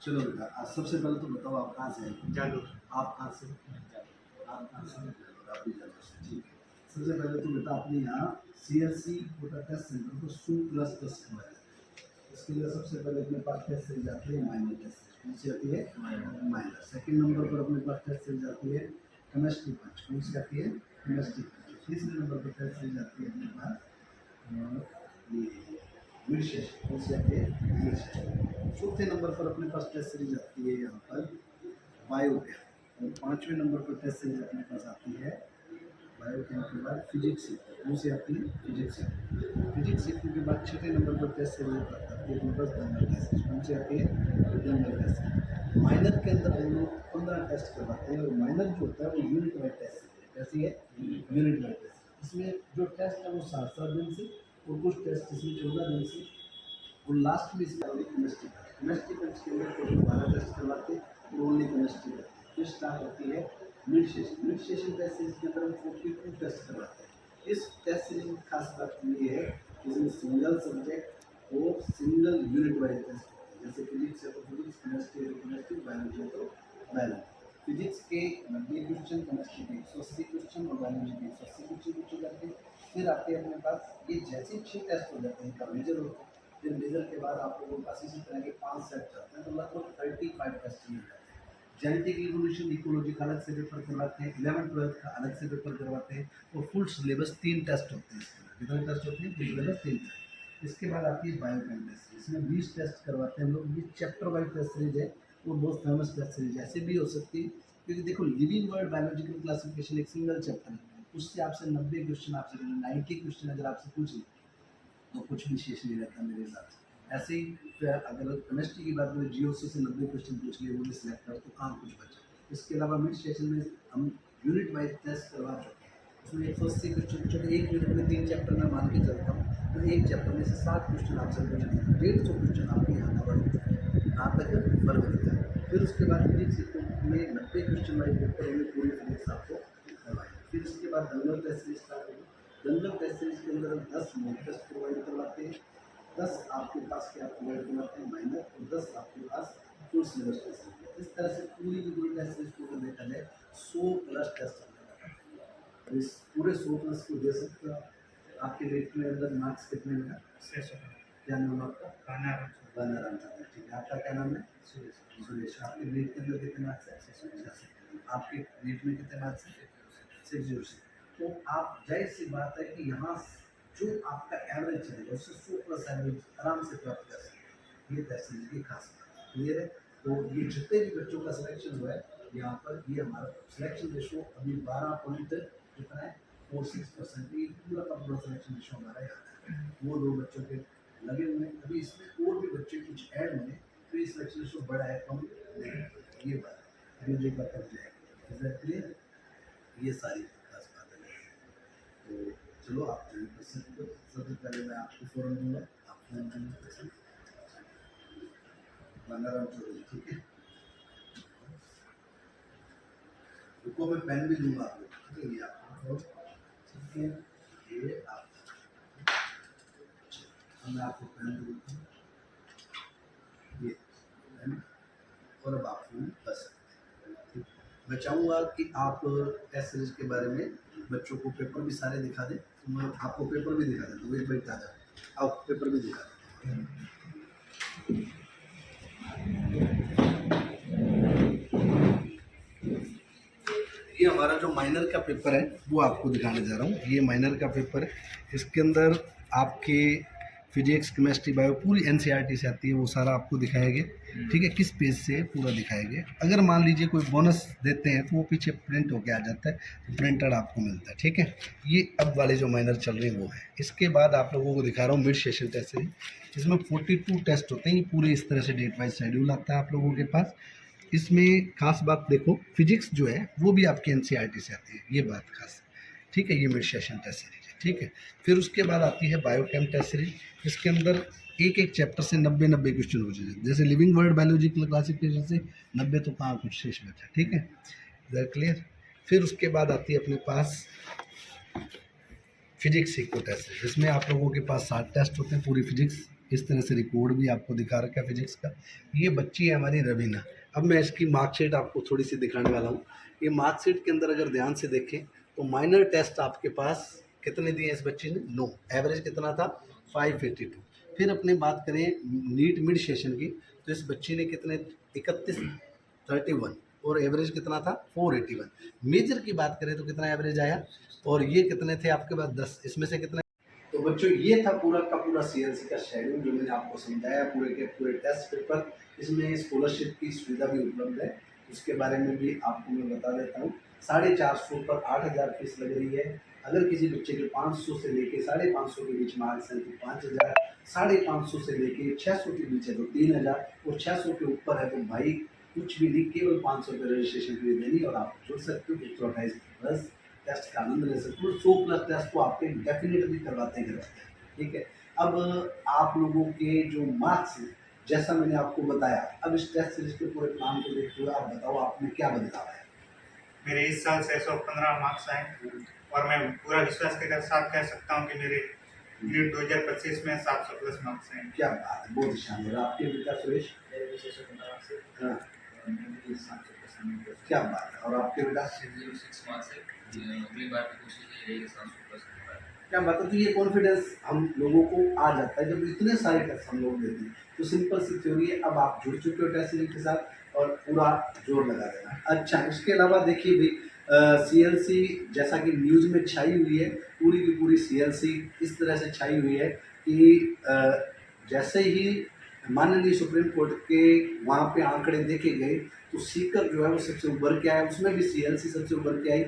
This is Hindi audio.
चलो बेटा, आज सबसे पहले तो बताओ आप कहाँ से हैं? जालूर। आप कहाँ से? आप कहाँ से? आप भी जालूर से, ठीक है। सबसे पहले तो बेटा अपने यहाँ CSC कोटा टेस्ट सेंटर को सू प्लस टेस्ट करवाया जाता है। इसके लिए सबसे पहले अपने पास टेस्ट सीरीज आती है माइनर टेस्ट सीरीज। कौन सी आती है? माइनर। सेकंड नंबर पर अपने पास टेस्ट सीरीज आती है केमिस्ट्री पंच। कौन सी आती है? केमिस्ट्री पंच। तीसरे नंबर पर टेस्ट सीरीज आती है अपने पास ये मिड सेशन। कौन सी आती है? Mid session. चौथे नंबर पर अपने पास टेस्ट सीरीज आती है यहाँ पर बायोकेम। और पाँचवें नंबर पर टेस्ट सीरीज अपने पास आती है बायोकेम के बाद फिजिक्स। कौन सी आती है? फिजिक्स। फिजिक्स सीखने के बाद छठे नंबर पर टेस्ट सीरीज आती है अपने पास जनरल टेस्ट। कौन सी आती है? General test. माइनर के अंदर हम लोग 15 टेस्ट करवाते हैं और माइनर जो होता है वो यूनिट वाइज टेस्ट है। कैसी है? Unit wise test. इसमें जो टेस्ट है वो 7-7 दिन से और कुछ टेस्ट इसमें 14 दिन से और लास्ट में इसमें केमिस्ट्री केमिस्ट्री के अंदर टोटल 12 टेस्ट करवाते हैं और ओनली केमिस्ट्री करते हैं। फिर स्टार्ट होती है mid session. Mid session test series के अंदर हम 42 टेस्ट करवाते हैं। इस टेस्ट सीरीज में खास बात ये है कि इसमें सिंगल सब्जेक्ट और सिंगल यूनिट वाइज टेस्ट होते हैं। जैसे फिजिक्स है तो फिजिक्स, केमिस्ट्री है तो केमिस्ट्री, बायोलॉजी है तो बायोलॉजी। फिजिक्स के 90 क्वेश्चन, केमिस्ट्री के 180 क्वेश्चन और बायोलॉजी के 180 क्वेश्चन पूछे जाते हैं। फिर आते हैं अपने पास ये जैसे 6 टेस्ट हो जाते हैं इनका मेजर होता है। फिर मेजर के बाद आप लोगों के पास इसी तरह के 5 सेट चलते हैं तो लगभग 35 टेस्ट मिल जाते हैं। जेनेटिक इवोल्यूशन इकोलॉजी का अलग से पेपर करवाते हैं, 11th-12th का अलग से पेपर करवाते हैं और फुल सिलेबस 3 टेस्ट होते हैं। कितने टेस्ट होते हैं? Full syllabus 3 test. इसके बाद आती है बायोकेम टेस्ट। इसमें 20 टेस्ट करवाते हैं हम लोग। ये चैप्टर वाइज टेस्ट सीरीज है और बहुत फेमस टेस्ट सीरीज ऐसे भी हो सकती है क्योंकि देखो लिविंग वर्ड बायोलॉजिकल क्लासिफिकेशन एक सिंगल चैप्टर है, उससे आपसे 90 क्वेश्चन आपसे 90 क्वेश्चन अगर आपसे पूछ ले तो कुछ भी शेष नहीं रहता मेरे हिसाब से। ऐसे ही फिर अगर केमिस्ट्री की बात करें GOC से 90 क्वेश्चन पूछ लिए वो भी सिलेक्ट करो तो कहाँ कुछ बचा। इसके अलावा मिड सेशन में हम यूनिट वाइज टेस्ट करवा चुके हैं। उसमें 180 क्वेश्चन चलो एक यूनिट में 3 चैप्टर मैं मान के चलता हूँ तो एक चैप्टर में से 7 क्वेश्चन आपसे पूछे 150 क्वेश्चन आपके यहाँ कवर हो चुके हैं। यहाँ तक फर्क रहता है। फिर उसके बाद फिजिक्स में 90 क्वेश्चन वाइज पेपर में पूरी फिजिक्स आपको करवाएंगे। फिर उसके बाद जनरल टेस्ट सीरीज स्टार्ट होगी। जनरल टेस्ट सीरीज के अंदर हम 10 मॉक टेस्ट प्रोवाइड करवाते हैं, 10 आपके पास क्या प्रोवाइड करवाते हैं माइनर और 10 आपके पास फुल सिलेबस टेस्ट है। इस तरह से पूरी की पूरी टेस्ट सीरीज को देखा जाए 100 प्लस टेस्ट है। इस पूरे 100 प्लस को दे सकते हो आप। आपके रेट में अंदर मार्क्स कितने में? 600। क्या नाम आपका? कानाराम। बनाराम चंद्र, ठीक है। आपका क्या नाम है? सुरेश। सुरेश। आपके रेट के अंदर कितने मार्क्स है? 686। आपके रेट में कितने मार्क्स है? 606। तो आप जाहिर सी बात है कि यहाँ जो आपका एवरेज चलेगा उससे 100 प्लस एवरेज आराम से प्राप्त कर सकते हैं। ये टेस्ट सीरीज की खास बात है। क्लियर है? तो ये जितने भी बच्चों का सिलेक्शन हुआ है यहाँ पर ये हमारा सिलेक्शन रेशो अभी 12 पॉइंट कितना है? 46%। ये पूरा का पूरा सिलेक्शन रेशो हमारा यहाँ है। वो 2 बच्चों के लगे हुए हैं। अभी इसमें और भी बच्चे कुछ ऐड होंगे तो ये सिलेक्शन रेशो बड़ा है कम नहीं। ये बात है अभी जो पता जाएगा। क्लियर? ये सारी खास बातें हैं। तो चलो आप ज्वाइन कर सकते हो। सबसे पहले मैं आपको फॉर्म दूंगा, आप फॉर्म ज्वाइन कर सकते हो। बनाराम चौधरी, ठीक है। रुको मैं पेन भी दूंगा आपको, ठीक है। ये आपको ठीक है, ये आप मैं आपको पेन दूंगा ये पेन और अब आप फोन कर सकते हैं। मैं चाहूँगा कि आप टेस्ट सीरीज के बारे में बच्चों को पेपर भी सारे दिखा दें। तो मैं आपको पेपर भी दिखा देता हूँ। एक मिनट आ जाओ, आप पेपर भी दिखा दें। ये हमारा जो माइनर का पेपर है वो आपको दिखाने जा रहा हूँ। ये माइनर का पेपर है। इसके अंदर आपके फिजिक्स, केमिस्ट्री, बायो पूरी NCERT से आती है, वो सारा आपको दिखाया गया। ठीक है, किस पेज से पूरा दिखाया गया। अगर मान लीजिए कोई बोनस देते हैं तो वो पीछे प्रिंट होके आ जाता है, तो प्रिंटेड आपको मिलता है। ठीक है, ये अब वाले जो माइनर चल रहे हैं वो है। इसके बाद आप लोगों को दिखा रहा हूँ मिड सेशन टेस्ट सीरीज, जिसमें 42 टेस्ट होते हैं। ये पूरे इस तरह से डेट वाइज शेड्यूल आता है आप लोगों के पास। इसमें खास बात देखो, फिजिक्स जो है वो भी आपकी NCERT से आती है, ये बात खास है। ठीक है, ये मिड सेशन टेस्ट सीरीज है। ठीक है, फिर उसके बाद आती है बायोकेम टेस्ट सीरीज, जिसके अंदर एक एक चैप्टर से 90 क्वेश्चन हो जाते हैं। जैसे लिविंग वर्ड बायोलॉजिकल क्लासिफिकेशन से 90 तो कहाँ कुछ शेष बचा। ठीक है, इधर क्लियर। फिर उसके बाद आती है अपने पास फिजिक्स इको टेस्ट, जिसमें आप लोगों के पास 7 टेस्ट होते हैं पूरी फिजिक्स इस तरह से रिकॉर्ड भी आपको दिखा रखा है फिजिक्स का। ये बच्ची है हमारी रवीना। अब मैं इसकी मार्कशीट आपको थोड़ी सी दिखाने वाला हूँ। ये मार्कशीट के अंदर अगर ध्यान से देखें तो माइनर टेस्ट आपके पास कितने दिए इस बच्ची ने? 9। एवरेज कितना था? 582। फिर अपनी बात करें नीट मिड सेशन की, तो इस बच्ची ने कितने? 31 और एवरेज कितना था? 481। मेजर की बात करें तो कितना एवरेज आया? और ये कितने थे आपके पास? 10। इसमें से कितने? तो बच्चों ये था पूरा का पूरा सीएलसी का शेड्यूल जो मैंने आपको समझाया, पूरे के पूरे टेस्ट पेपर। इसमें स्कॉलरशिप की सुविधा भी उपलब्ध है, उसके बारे में भी आपको मैं बता देता हूँ। 450 पर 8000 फीस लग रही है। अगर किसी बच्चे के 500 से लेके 550 के बीच मार्क्स हैं तो 5000, 550 से लेके 600 के बीच है तो 3000, और 600 के ऊपर है तो भाई कुछ भी नहीं, केवल 500 रुपये रजिस्ट्रेशन फीस देनी और आप जुड़ सकते हो। 128 प्लस टेस्ट का आनंद ले सकते हो। 100 प्लस टेस्ट तो आपके डेफिनेटली करवाते हैं। ठीक है, अब आप लोगों के जो मार्क्स हैं जैसा मैंने आपको बताया, अब इस टेस्ट सीरीज के पूरे प्लान को देखते हुए आप बताओ आप में क्या बदलाव है? मेरे इस साल 615 मार्क्स आए और मैं पूरा विश्वास के साथ कह सकता हूँ कि मेरे नीट 2025 में 700 प्लस मार्क्स आए। क्या बात है, बहुत शानदार। आपके बेटा सुरेश? हाँ, क्या बात है। और आपके बेटा? 606 मार्क्स है। अगली बार की कोशिश ये रहेगी 700 प्लस होगा। क्या बात है। तो ये कॉन्फिडेंस हम लोगों को आ जाता है जब इतने सारे टेस्ट हम लोग देते हैं। तो सिंपल सी थ्योरी है, अब आप जुड़ चुके हो टेस्ट सीरीज के साथ और पूरा जोर लगा देना। अच्छा, इसके अलावा देखिए भाई सीएलसी जैसा कि न्यूज़ में छाई हुई है, पूरी की पूरी सीएलसी इस तरह से छाई हुई है कि जैसे ही माननीय सुप्रीम कोर्ट के वहाँ पे आंकड़े देखे गए तो सीकर जो है वो सबसे उभर के आया, उसमें भी सीएलसी सबसे उभर के आई।